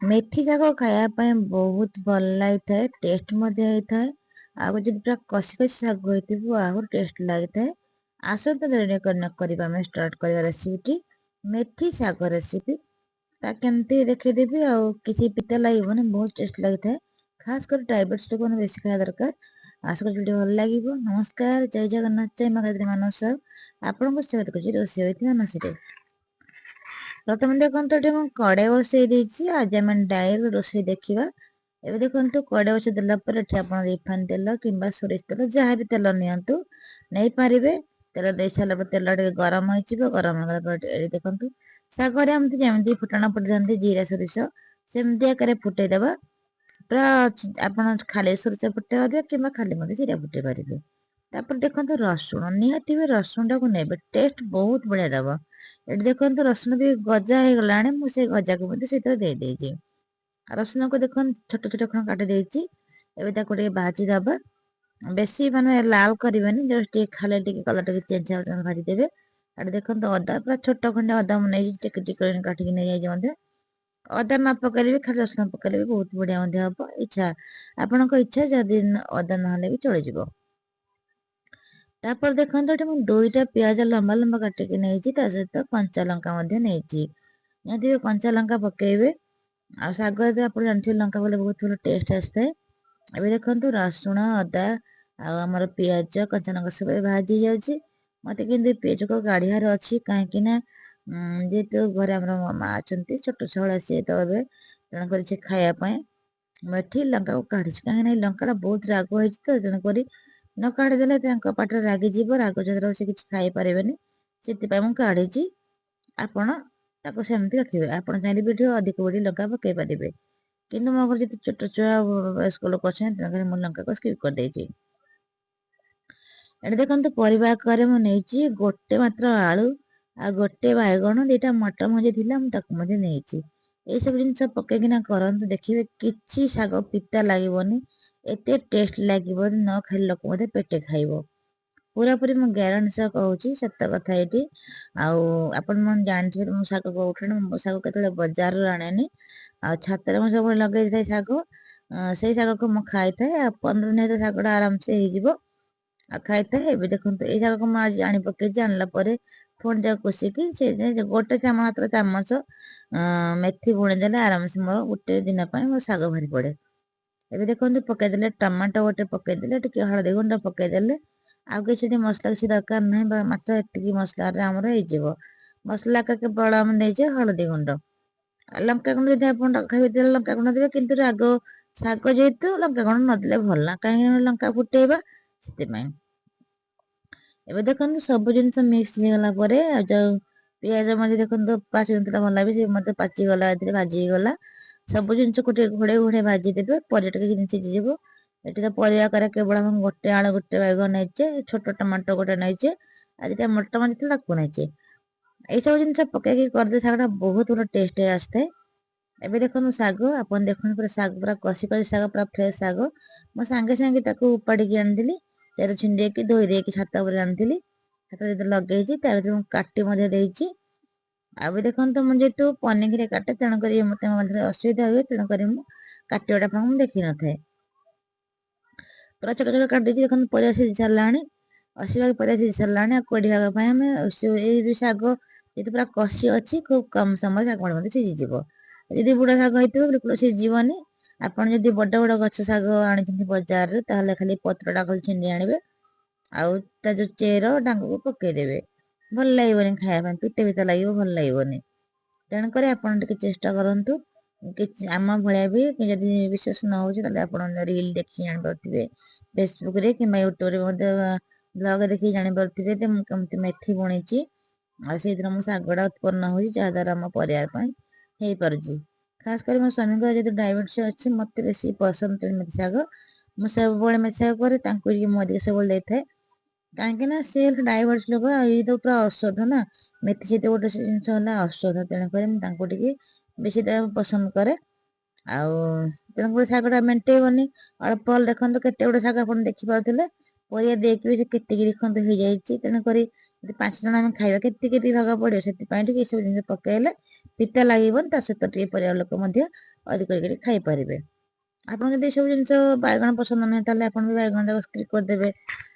मेथी ଶାଗ ଖାଇବା ପାଇଁ ବହୁତ ଭଲ ଲାଗିଥାଏ, ଟେଷ୍ଟ ମଧ୍ୟ ହେଇଥାଏ। ଆଉ ଯଦି ପୁରା କଷି କଷି ଶାଗ ହେଇଥିବ ଆହୁରି ଟେଷ୍ଟ ଲାଗିଥାଏ। ଆସନ୍ତୁ ଡେରି ନ କରିବା, ଆମେ ଷ୍ଟାର୍ଟ କରିବା ରେସିପିଟି। ମେଥି ଶାଗ ରେସିପି ତା କେମିତି ଦେଖେଇଦେବି। ଆଉ କିଛି ପିତା ଲାଗିବନି, ବହୁତ ଟେଷ୍ଟ ଲାଗିଥାଏ। ଖାସ କରି ଡାଇବେଟିସ୍ ଲୋକମାନେ ବେଶୀ ଖାଇବା ଦରକାର। ଆଶା କରୁଛି ଭିଡ଼ିଓ ଭଲ ଲାଗିବ। ନମସ୍କାର, ଜୟ ଜଗନ୍ନାଥ, ଜୟ ମା ଗାୟତ୍ରୀ ମାନସ ସାହୁ। ଆପଣଙ୍କୁ ସ୍ୱାଗତ କରୁଛି ରୋଷେଇ ହୋଇଥିବା ନସିରେ। ପ୍ରଥମେ ଦେଖନ୍ତୁ ଏଠି ମୁଁ କଡ଼େଇ ବସେଇ ଦେଇଛି। ଆଜି ଆମେ ଡାଇରେକ୍ଟ ରୋଷେଇ ଦେଖିବା। ଏବେ ଦେଖନ୍ତୁ କଡ଼େଇ ବସେଇ ଦେଲା ପରେ ଏଠି ଆପଣ ରିଫାଇନ ତେଲ କିମ୍ବା ସୋରିଷ ତେଲ ଯାହା ବି ତେଲ ନିଅନ୍ତୁ ନେଇପାରିବେ। ତେଲ ଦେଇ ସାରିଲା ପରେ ତେଲ ଟିକେ ଗରମ ହେଇଯିବ। ଗରମ ହେଇଗଲା ପରେ ଏଠି ଦେଖନ୍ତୁ ଶାଗରେ ଏମିତି ଯେମିତି ଫୁଟଣ ଫୁଟିଥାନ୍ତି ଜିରା ସୋରିଷ ସେମିତି ଆକାରରେ ଫୁଟେଇଦବା। ପୁରା ଆପଣ ଖାଲି ସୋରିଷ ଫୁଟେଇ ପାରିବେ କିମ୍ବା ଖାଲି ମଧ୍ୟ ଜିରା ଫୁଟେଇ ପାରିବେ। ତାପରେ ଦେଖନ୍ତୁ ରସୁଣ ନିହାତି ରସୁଣ ଟାକୁ ନେବେ, ଟେଷ୍ଟ ବହୁତ ବଢିଆ ଦବ। ଏଠି ଦେଖନ୍ତୁ ରସୁଣ ବି ଗଜା ହେଇଗଲାଣି, ମୁଁ ସେଇ ଗଜାକୁ ମଧ୍ୟ ସେଥିରେ ଦେଇଦେଇଛି। ରସୁଣକୁ ଦେଖନ୍ତୁ ଛୋଟ ଛୋଟ ଖଣ୍ଡ କାଟି ଦେଇଛି। ଏବେ ତାକୁ ଟିକେ ଭାଜି ଦବା। ବେଶୀ ମାନେ ଲାଲ କରିବେନି, ଜଷ୍ଟ ଟିକେ ଖାଲି ଟିକେ କଲର ଟିକେ ଚେଞ୍ଜ ହବା ଭାଜିଦେବେ। ଏଠି ଦେଖନ୍ତୁ ଅଦା ପୁରା ଛୋଟ ଖଣ୍ଡେ ଅଦା ମୁଁ ନେଇଛି, ଟିକେ ଟିକେ କାଟିକି ନେଇଯାଇଛି ମଧ୍ୟ। ଅଦା ନ ପକେଇଲେ ବି ଖାଲି ରସୁଣ ପକେଇଲେ ବି ବହୁତ ବଢିଆ ମଧ୍ୟ ହବ। ଇଚ୍ଛା ଆପଣଙ୍କ ଇଚ୍ଛା, ଯଦି ଅଦା ନହେଲେ ବି ଚଳିଯିବ। ତାପରେ ଦେଖନ୍ତୁ ଏଠି ମୁଁ 2ଟା ପିଆଜ ଲମ୍ବା ଲମ୍ବା କାଟିକି ନେଇଛି, ତା ସହିତ କଞ୍ଚା ଲଙ୍କା ମଧ୍ୟ ନେଇଛି। ନିହାତି କଞ୍ଚା ଲଙ୍କା ପକେଇବେ। ଆଉ ଶାଗ ଯଦି ଆପଣ ଜାଣିଥିବେ ଲଙ୍କା ପକେଇଲେ ବହୁତ ଭଲ ଟେଷ୍ଟ ଆସିଥାଏ। ଏବେ ଦେଖନ୍ତୁ ରସୁଣ ଅଦା ଆଉ ଆମର ପିଆଜ କଞ୍ଚା ଲଙ୍କା ସବୁ ଭାଜି ଯାଉଛି। ମତେ କିନ୍ତୁ ପିଆଜକୁ କାଢିବାର ଅଛି, କାହିଁକି ନା ଯେହେତୁ ଘରେ ଆମର ମା ଅଛନ୍ତି, ଛୋଟ ଛୁଆ ସିଏ ତ ଏବେ ତେଣୁକରି ସେ ଖାଇବା ପାଇଁ ମୁଁ ଏଠି ଲଙ୍କାକୁ କାଢିଛି। କାହିଁକି ନା ଏଇ ଲଙ୍କା ଟା ବହୁତ ରାଗ ହେଇଛି ତ, ତେଣୁକରି ନ କାଢିଦେଲେ ତାଙ୍କ ପାଟିରେ ରାଗିଯିବ, ରାଗ ଯଦି ସେ କିଛି ଖାଇପାରିବେନି। ସେଥିପାଇଁ ମୁଁ କାଢିଛି। ଆପଣ ତାକୁ ସେମିତି ରଖିବେ। ଆପଣ ଚାହିଁଲେ ବି ଟିକେ ଅଧିକ ବି ଲଙ୍କା ପକେଇ ପାରିବେ। କିନ୍ତୁ ମୋ ଘରେ ଯେତେ ଛୋଟ ଛୁଆ ବୟସ୍କ ଲୋକ ଅଛନ୍ତି, ତେଣୁକରି ମୁଁ ଲଙ୍କାକୁ ସ୍କିପ୍ କରିଦେଇଛି। ଏଠି ଦେଖନ୍ତୁ ପରିବା ଆକାରରେ ମୁଁ ନେଇଛି ଗୋଟେ ମାତ୍ର ଆଳୁ ଆଉ ଗୋଟେ ବାଇଗଣ, 2ଟା ମଟର ମଞ୍ଜି ଥିଲା ମୁଁ ତାକୁ ମଧ୍ୟ ନେଇଛି। ଏଇ ସବୁ ଜିନିଷ ପକେଇକିନା କରନ୍ତୁ, ଦେଖିବେ କିଛି ଶାଗ ପିତା ଲାଗିବନି। ଏତେ ଟେଷ୍ଟ ଲାଗିବ, ନ ଖାଇଲେ ଲୋକ ମଧ୍ୟ ପେଟେ ଖାଇବ। ପୁରାପୁରି ମୁଁ ଗ୍ୟାରେଣ୍ଟି ସହ କହୁଛି, ସତ କଥା ଏଇଠି। ଆଉ ଆପଣ ମାନେ ଜାଣିଥିବେ ମୋ ଶାଗ କୋଉଠୁ ଆଣେ। ମୋ ଶାଗ କେତେବେଳେ ବଜାରରୁ ଆଣେନି। ଆଉ ଛାତରେ ମୁଁ ସବୁବେଳେ ଲଗେଇ ଦେଇଥାଏ ଶାଗ। ସେଇ ଶାଗକୁ ମୁଁ ଖାଇଥାଏ। ଆଉ 15 ଦିନ ଭିତରେ ଶାଗଟା ଆରାମସେ ହେଇଯିବ। ଆଉ ଖାଇଥାଏ। ଏବେ ଦେଖନ୍ତୁ ଏଇ ଶାଗକୁ ମୁଁ ଆଜି ଆଣି ପକେଇଛି। ଆଣିଲା ପରେ ପୁଣି ତାକୁ କଷିକି ସେ ଗୋଟେ ଚାମଚ ମେଥି ବୁଣିଦେଲେ ଆରାମସେ ମୋର ଗୋଟେ ଦିନ ପାଇଁ ମୋ ଶାଗ ବାହାରି ପଡେ। ଏବେ ଦେଖନ୍ତୁ ପକେଇଦେଲେ ଟମାଟୋ ଗୋଟେ ପକେଇଦେଲେ, ଟିକେ ହଳଦୀ ଗୁଣ୍ଡ ପକେଇଦେଲେ। ଆଉ କିଛି ମସଲା କିଛି ଦରକାର ନାହିଁ, ବା ମାତ୍ର ଏତିକି ମସଲାରେ ଆମର ହେଇଯିବ। ମସଲା କେବଳ ଆମେ ନେଇଛେ ହଳଦୀ ଗୁଣ୍ଡ। ଲଙ୍କାଗୁଣ୍ଡ ଯଦି ଆପଣ ଖାଇବେ ତାହେଲେ ଲଙ୍କାଗୁଣ୍ଡ ଦେବେ, କିନ୍ତୁ ରାଗ ଶାଗ ଯେହେତୁ ଲଙ୍କାଗୁଣ୍ଡ ନଦେଲେ ଭଲ, କାହିଁକି ଲଙ୍କା ଫୁଟେଇବା ସେଥିପାଇଁ। ଏବେ ଦେଖନ୍ତୁ ସବୁ ଜିନିଷ ମିକ୍ସ ହେଇଗଲା ପରେ, ଆଉ ଯୋଉ ପିଆଜ ମଞ୍ଜି ଦେଖନ୍ତୁ ପାଚି ନଥିଲା ଭଲ ବି ସେ ମତେ ପାଚିଗଲା, ଏଥିରେ ଭାଜି ହେଇଗଲା। ସବୁ ଜିନିଷକୁ ଟିକେ ଘୋଡେଇ ଘୋଡେଇ ଭାଜି ଦେବେ, ପରିବା ଟିକେ ଯେମିତି ସିଝିଯିବ। ଏଠି ତ ପରିବା ଆକାର କେବଳ ଆମେ ଗୋଟେ ଆଳୁ ଗୋଟେ ବାଇଗଣ ନେଇଛେ, ଛୋଟ ଟମାଟୋ ଗୋଟେ ନେଇଛେ, ଆଉ 2ଟା ମଟର ମଞ୍ଜି ଥିଲା ତାକୁ ନେଇଛେ। ଏଇ ସବୁ ଜିନିଷ ପକେଇକି କରିଦେ, ଶାଗଟା ବହୁତ ଭଲ ଟେଷ୍ଟ ଆସିଥାଏ। ଏବେ ଦେଖନ୍ତୁ ଶାଗ, ଆପଣ ଦେଖନ୍ତୁ ପୁରା ଶାଗ ପୁରା କଷି କଷି ଶାଗ, ପୁରା ଫ୍ରେଶ ଶାଗ। ମୁଁ ସାଙ୍ଗେ ସାଙ୍ଗେ ତାକୁ ଉପାଡିକି ଆଣିଥିଲି। ତେଲ ଛିଣ୍ଡେଇକି ଧୋଇ ଦେଇକି ଛାତ ଉପରେ ଆଣିଥିଲି। ଛାତରେ ଯେତେବେଳେ ଲଗେଇଛି ତା ଭିତରେ ମୁଁ କାଟି ମଧ୍ୟ ଦେଇଛି। ଆଉ ବି ଦେଖନ୍ତୁ ମୁଁ ଯେହେତୁ ପନିକିରେ କାଟେ, ତେଣୁକରି ମତେ ମଧ୍ୟରେ ଅସୁବିଧା ହୁଏ, ତେଣୁକରି ମୁଁ କାଟିବାଟା ଆପଣଙ୍କୁ ମୁଁ ଦେଖିନଥାଏ। ପୁରା ଛୋଟ ଛୋଟ କାଟିଦେଇଛି। ଦେଖନ୍ତୁ ପରିବା ସିଝି ସାରିଲାଣି। 80 ଭାଗ ପରିବା ସିଝି ସାରିଲାଣି। ଆଉ 20 ଭାଗ ପାଇଁ ଆମେ ଏଇ ବି ଶାଗ ଯେହେତୁ ପୁରା କଷି ଅଛି, ଖୁବ କମ ସମୟରେ ଶାଗ ମଧ୍ୟ ସିଝିଯିବ। ଯଦି ବୁଢା ଶାଗ ହେଇଥିବ ବିଲକୁଲ ସିଝିବନି। ଆପଣ ଯଦି ବଡ ବଡ ଗଛ ଶାଗ ଆଣିଛନ୍ତି ବଜାରରୁ, ତାହେଲେ ଖାଲି ପତ୍ରଟା ଖାଲି ଛିଣ୍ଡେଇ ଆଣିବେ। ଆଉ ତା ଯୋଉ ଚେର ଡାଙ୍ଗକୁ ପକେଇଦେବେ। ଭଲ ଲାଗିବନି ଖାଇବା ପାଇଁ, ପିତା ପିତା ଲାଗିବ, ଭଲ ଲାଗିବନି। ତେଣୁକରି ଆପଣ ଟିକେ ଚେଷ୍ଟା କରନ୍ତୁ। କିଛି ଆମ ଭଳିଆ ବି ଯଦି ବିଶ୍ୱାସ ନ ହଉଛି, ତାହେଲେ ଆପଣ ରିଲ ଦେଖି ଜାଣିପାରୁଥିବେ। ଫେସବୁକ ରେ କିମ୍ବା ୟୁଟ୍ୟୁବରେ ମଧ୍ୟ ବ୍ଲଗ ଦେଖିକି ଜାଣିପାରୁଥିବେ ଯେ ମୁଁ କେମିତି ମେଥି ବୁଣିଛି। ଆଉ ସେଇଥିରେ ମୋ ଶାଗଟା ଉତ୍ପନ୍ନ ହଉଛି, ଯାହା ଦ୍ଵାରା ଆମ ପରିବାର ପାଇଁ ହେଇପାରୁଛି। ଖାସ କରି ମୋ ସ୍ୱାମୀଙ୍କର ଯଦି ଡାଇବେଟିସ୍ ଅଛି, ମତେ ବେଶୀ ପସନ୍ଦ ମେଥି ଶାଗ। ମୁଁ ସବୁବେଳେ ମେଥି ଶାଗ କରେ, ତାଙ୍କୁ ବି ମୁଁ ଅଧିକ ସବୁବେଳେ ଦେଇଥାଏ। କାହିଁକି ନା ସେ ଡାଇବେଟିସ୍ ଲୋକ, ଆଉ ଏଇ ତ ପୁରା ଔଷଧ ନା। ମେଥି ସହିତ ଗୋଟେ ଜିନିଷ ହେଲା ଔଷଧ, ତେଣୁକରି ମୁଁ ତାଙ୍କୁ ଟିକେ ବେଶୀ ଦେବାକୁ ପସନ୍ଦ କରେ। ଆଉ ତେଣୁକରି ଶାଗଟା ମେଣ୍ଟେଇବନି। ଅଳ୍ପ ଦେଖନ୍ତୁ କେତେ ଗୁଡେ ଶାଗ ଆପଣ ଦେଖିପାରୁଥିଲେ। ପରିବା ଦେଇକି ବି ସେ କେତିକି ଦେଖନ୍ତୁ ହେଇଯାଇଛି। ତେଣୁକରି ଯଦି 5 ଜଣ ଆମେ ଖାଇବା କେତିକି କେତିକି ଭାଗ ପଡ଼ିବ, ସେଥିପାଇଁ ଟିକେ ଏସବୁ ଜିନିଷ ପକେଇଲେ ପିତା ଲାଗିବନି, ତା ସହିତ ଟିକେ ପରିବାର ଲୋକ ମଧ୍ୟ ଅଧିକ କରିକି ଖାଇପାରିବେ। ଆପଣ ଯଦି ଏସବୁ ଜିନିଷ ବାଇଗଣ ପସନ୍ଦ ନୁହେଁ, ତାହେଲେ ଆପଣ ବି ବାଇଗଣ ଯାକ ସ୍କିପ୍ କରିଦେବେ।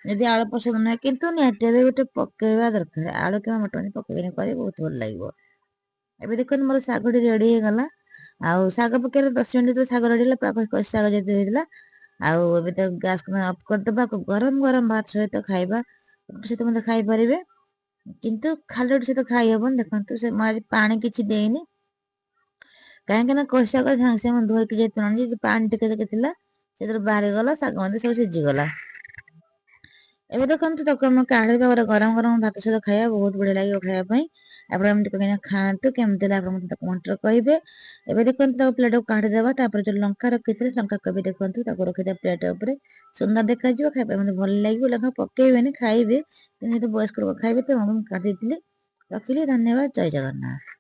ଯଦି ଆଳୁ ପସନ୍ଦ ନୁହେଁ, କିନ୍ତୁ ନିହାତି ଭାବେ ଗୋଟେ ପକେଇବା ଦରକାର, ଆଳୁ କିମ୍ବା ମଟର ପକେଇକିନା କରି ବହୁତ ଭଲ ଲାଗିବ। ଏବେ ଦେଖନ୍ତୁ ମୋର ଶାଗଟି ରେଡି ହେଇଗଲା। ଆଉ ଶାଗ ପକେଇଲେ 10 ମିନିଟ୍ ଭିତରେ ଶାଗ ରେଡି ହେଲା, ପୁରା କଷି ଶାଗ ଯେହେତୁ ହେଇଥିଲା। ଆଉ ଏବେ ତ ଗ୍ୟାସ୍ ଅଫ୍ କରିଦେବା, ଗରମ ଗରମ ଭାତ ସହିତ ଖାଇବା, ସହିତ ମଧ୍ୟ ଖାଇପାରିବେ। କିନ୍ତୁ ଖାଲି ରୁଟି ସହିତ ଖାଇ ହବନି। ଦେଖନ୍ତୁ ସେ ମୁଁ ଆଜି ପାଣି କିଛି ଦେଇନି, କାହିଁକି ନା କଷି ଶାଗ ସାଙ୍ଗେ ସାଙ୍ଗେ ଧୋଇକି ଯେହେତୁ ଆଣିଛି, ପାଣି ଟିକେ ଟିକେ ଥିଲା ସେଥିରେ ବାହାରିଗଲା, ଶାଗ ମଧ୍ୟ ସବୁ ସିଝିଗଲା। ଏବେ ଦେଖନ୍ତୁ ତାକୁ ଆମେ କାଢିବା, ଗୋଟେ ଗରମ ଗରମ ଭାତ ସହିତ ଖାଇବା, ବହୁତ ବଢିଆ ଲାଗିବ ଖାଇବା ପାଇଁ। ଆପଣ ଏମିତି କରିକିନା ଖାଆନ୍ତୁ, କେମିତି ହେଲା ଆପଣ ମତେ କମେଣ୍ଟରେ କହିବେ। ଏବେ ଦେଖନ୍ତୁ ତାକୁ ପ୍ଲେଟକୁ କାଢିଦେବା, ତାପରେ ଯୋଉ ଲଙ୍କା ରଖିଥିଲେ ଲଙ୍କାକୁ ବି ଦେଖନ୍ତୁ ତାକୁ ରଖିଦେବା ପ୍ଲେଟ ଉପରେ, ସୁନ୍ଦର ଦେଖାଯିବ, ଖାଇବା ମତେ ଭଲ ଲାଗିବ। ଲଙ୍କା ପକେଇବେନି, ଖାଇବେ, କିନ୍ତୁ ଯେହେତୁ ବୟସ୍କ ଲୋକ ଖାଇବେ ତ ମୁଁ କାଢି ଦେଇଥିଲି। ରଖିଲି, ଧନ୍ୟବାଦ, ଜୟ ଜଗନ୍ନାଥ।